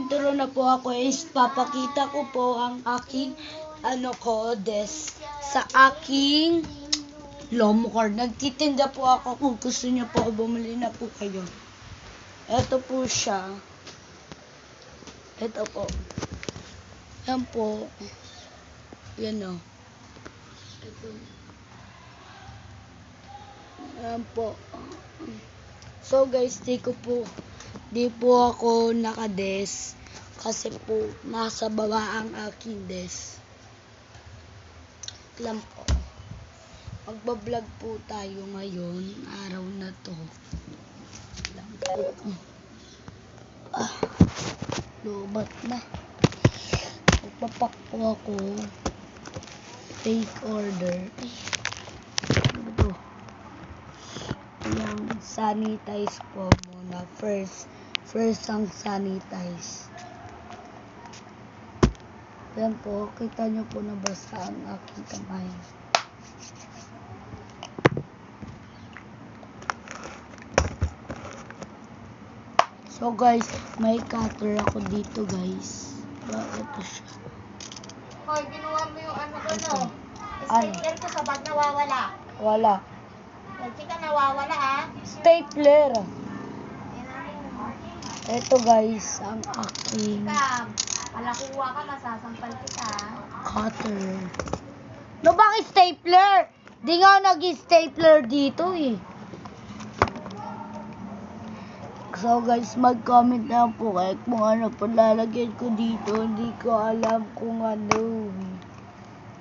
mag-intro na po ako is papakita ko po ang aking desk sa aking lomo card. Nagtitinda po ako kung gusto niyo po bumili na po kayo. Ito po siya. Ito po. Yan po. Yan o. Ito. Yan po. So guys, di po ako naka-desk kasi po nasa baba ang aking desk. Lang po. Magbablog po tayo ngayon, araw na to. Lang po. Lubat na. Magpapak po ako. Take order. Ano to? Yung sanitize po muna. First ang sanitize. Yan po, kita nyo po na basa ang aking kamay. So guys, may cutter ako dito guys. Ito siya. Hoy, ginawa mo yung ano ko no? Ano? Stapler ko sa bag nawawala. Wala. Hindi ka nawawala ha? Stapler. Ito guys, ang aking Palakuha ka, masasampal kita. cutter. No, bakit stapler? Di nga nag-stapler dito eh. So guys, mag-comment na po kayo kung ano po lalagyan ko dito. Hindi ko alam kung ano.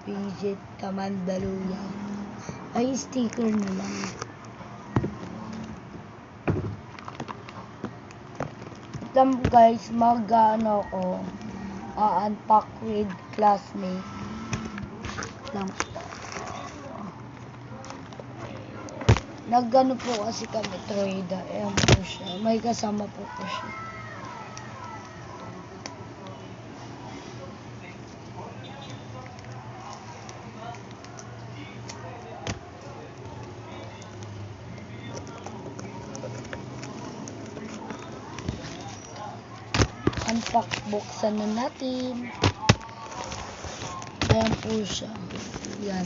Visit Kamandaluya. Ay, sticker na lang. Guys, ko unpack with classmate lang po. Nagano po kasi kami Troida. Ayan po siya. May kasama po siya. Unpack, buksan na natin. Ayan po siya. Yan.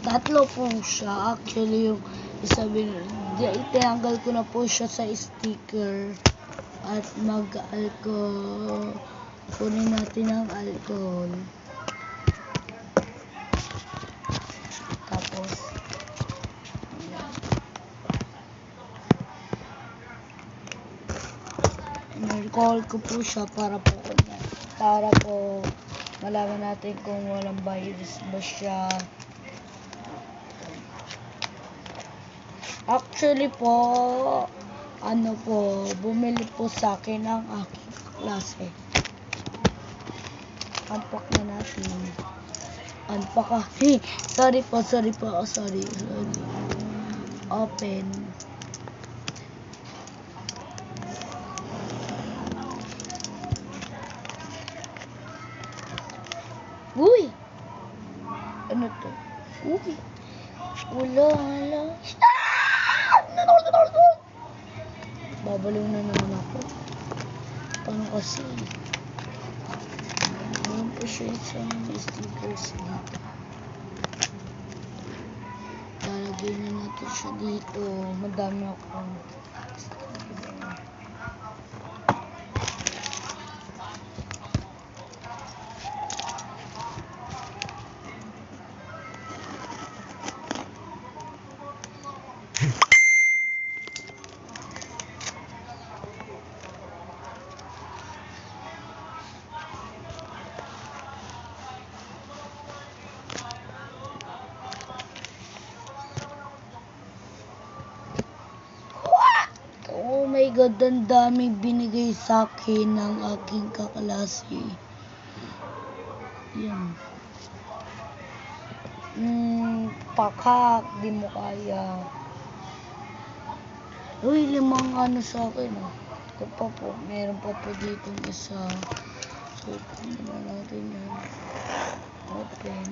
Tatlo po siya. Actually, yung itinanggal ko na po siya sa sticker. At mag-alcohol. Kunin natin ang alcohol. Tapos, i-call ko po siya para po malaman natin kung walang virus ba siya. Actually po, bumili po sa akin ang aking klase. Unpack na natin. Unpack sorry po. Open. Uy! Ano to? Uy! Wala. Babaliw na naman ako. Paano kasi? Meron po siya isang stickers dito. Lalagay na natin siya dito. Madami ako. Oh my God, ang daming binigay sa akin ng aking kaklase. Yan. Pakak, di mo kaya. Uy, 5 sa akin. Ito pa po, meron pa po dito isa. So, open naman natin yan. Open.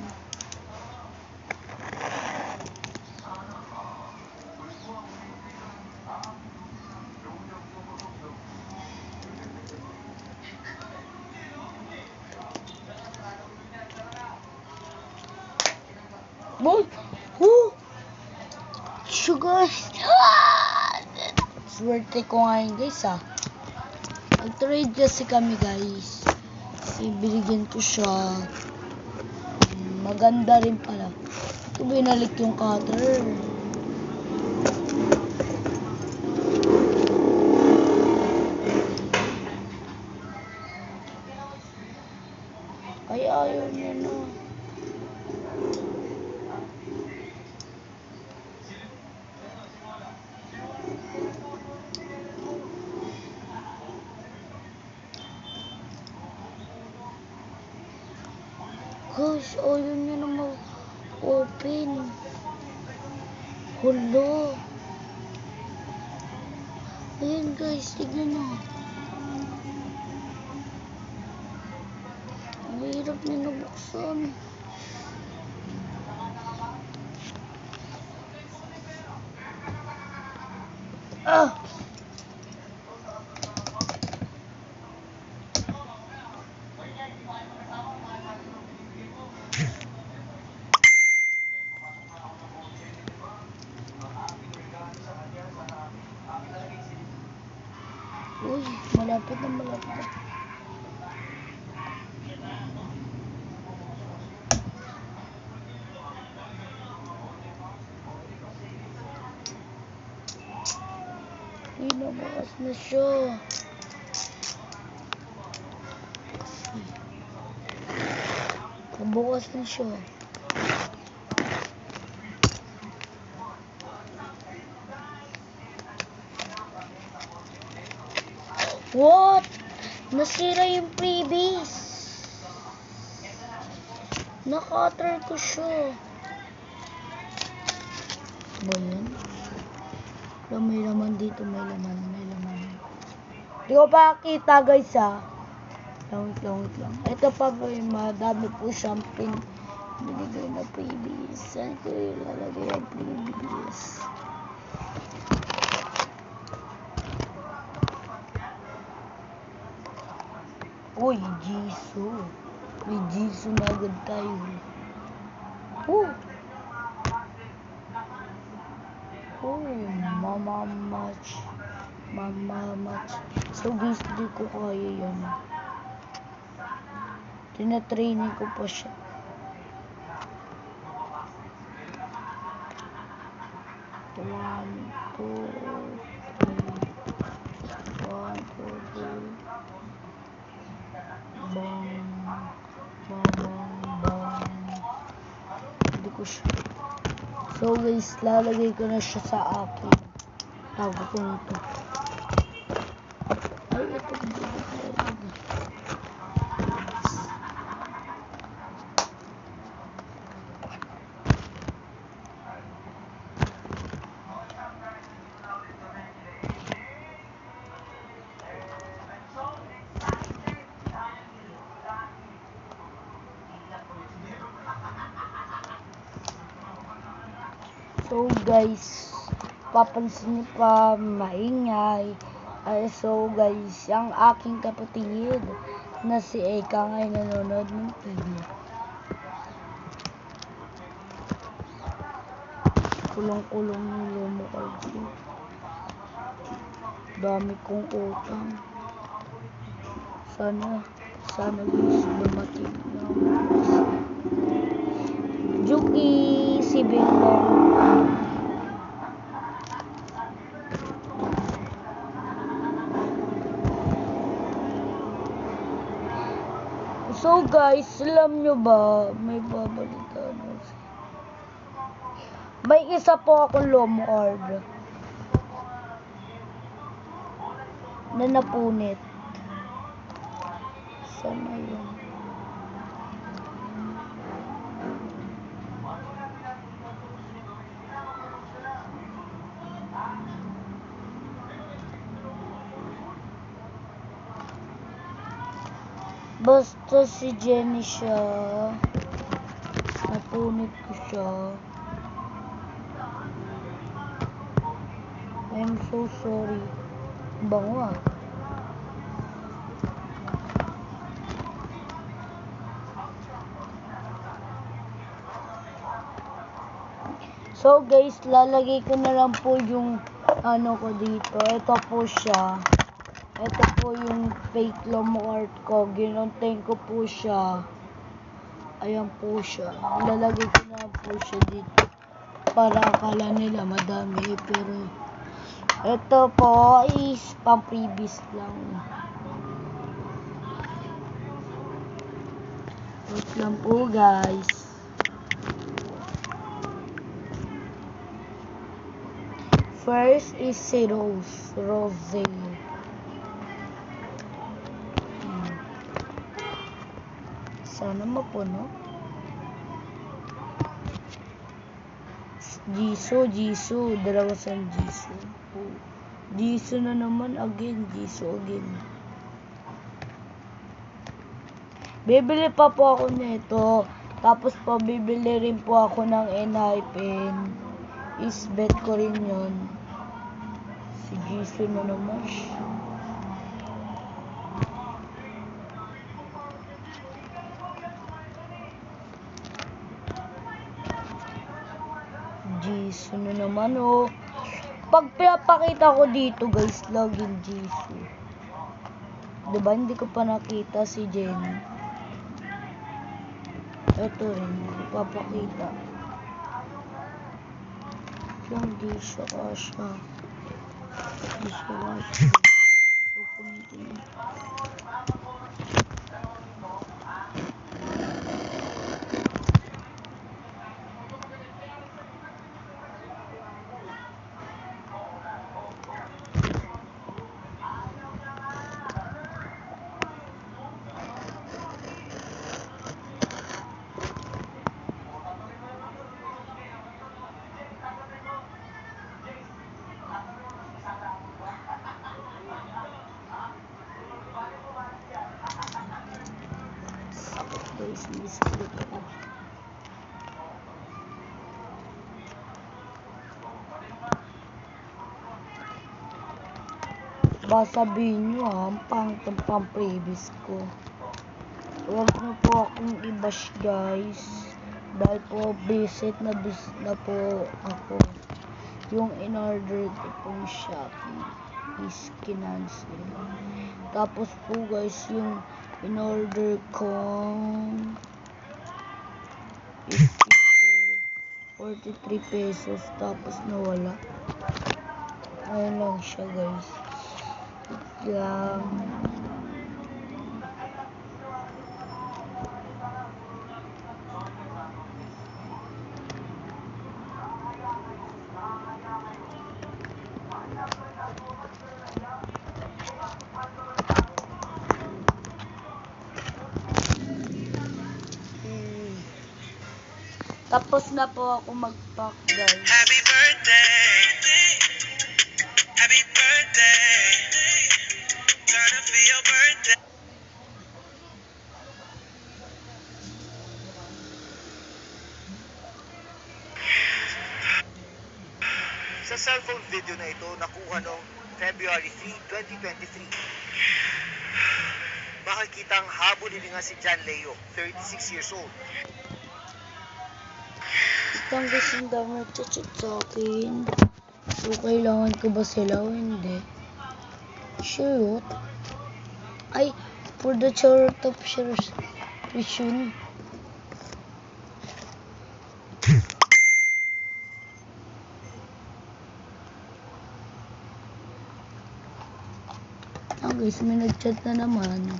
Boy! Oh! So guys! Swerte ko ngayon guys Nag-trade kasi kami guys. Ibigyan ko siya. Maganda rin pala. Ito binalik yung cutter. Ay, ayaw niya na. Gosh, ayaw niya na mag-open. Hulo. Ayan guys, tignan nyo. Ang hirap niya nabuksan. Uy, malapit na. Uy, nabukas na siya. Nabukas na siya. What? Nasira yung freebies. Naka-cutter ko siya. Ba yan? May laman dito, may laman. Di ko pa kita guys Langit lang. Ito pa ba yung madami po siyang binigay na freebies. Saan ko ilalagay ang freebies? Uy, Jisoo. May Jisoo na agad tayo. Mama match. So guys, di ko kaya yan. Tinatraining ko pa siya. One, two, three. Bang. Hindi ko siya. So guys, lalagay ko na siya sa akin. Tago ko nito. Ay, ito. So guys, papansin niyo pa maingay. So guys, ang aking kapatid na si Eka ngayon nanonood ng TV. Kulong-kulong yung lomo ko. Dami kong utang. Sana guys, dumating na. Juki, si Bellong. So guys, alam nyo ba, may babalikan. May isa po akong Lomord na napunit. Sana yun. Basta si Jenny siya. Napunit ko siya. I'm so sorry. Bango So guys, lalagay ko na lang po yung ano ko dito. Ito po siya. Ito po yung fake Lomocart ko. Ginunting ko po siya. Ayan po siya. Lalagay ko na po siya dito. Para akala nila madami. Pero ito po is pang-previous lang. Wait lang po guys. First is si Rose. Sana mapuno. Jisoo. Dalawa sa Jisoo. Jisoo na naman again. Jisoo again. Bibili pa po ako nito. Tapos po bibili rin po ako ng Enhypen. Isbet ko rin yun. Si Jisoo na naman. Jisoo na naman oh. Pag pinapakita ko dito guys, login Jisoo. Diba hindi ko pa nakita si Jenny. Ito rin, ipapakita. Yung Jisoo Asha. Jisoo Asha. So, kumitin. Guys, misklik ako. Baka sabihin nyo ha, pang previous ko. Huwag na po akong i-bash guys. Dahil po visit na po ako. Yung in-order ko pong Shopee is kinancel. Tapos po guys, yung in-order kong sticker 43 pesos tapos nawala. Ayun lang siya guys. Lang. Tapos na po ako mag-pack guys. Happy birthday. Happy birthday. Gonna be your birthday. Sa cellphone video na ito, nakuha noong February 3, 2023. Makikita ang habol nila nga si John Leo, 36 years old. Itang guys yung dami nagchat sa akin. So, kailangan ko ba sila o hindi? Shoot. Ay, for the chart of shares. Vision. Ah guys, may nagchat na naman.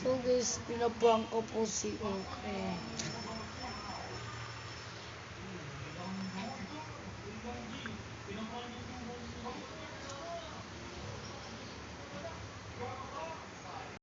So guys, pinaprank ko po si Okay.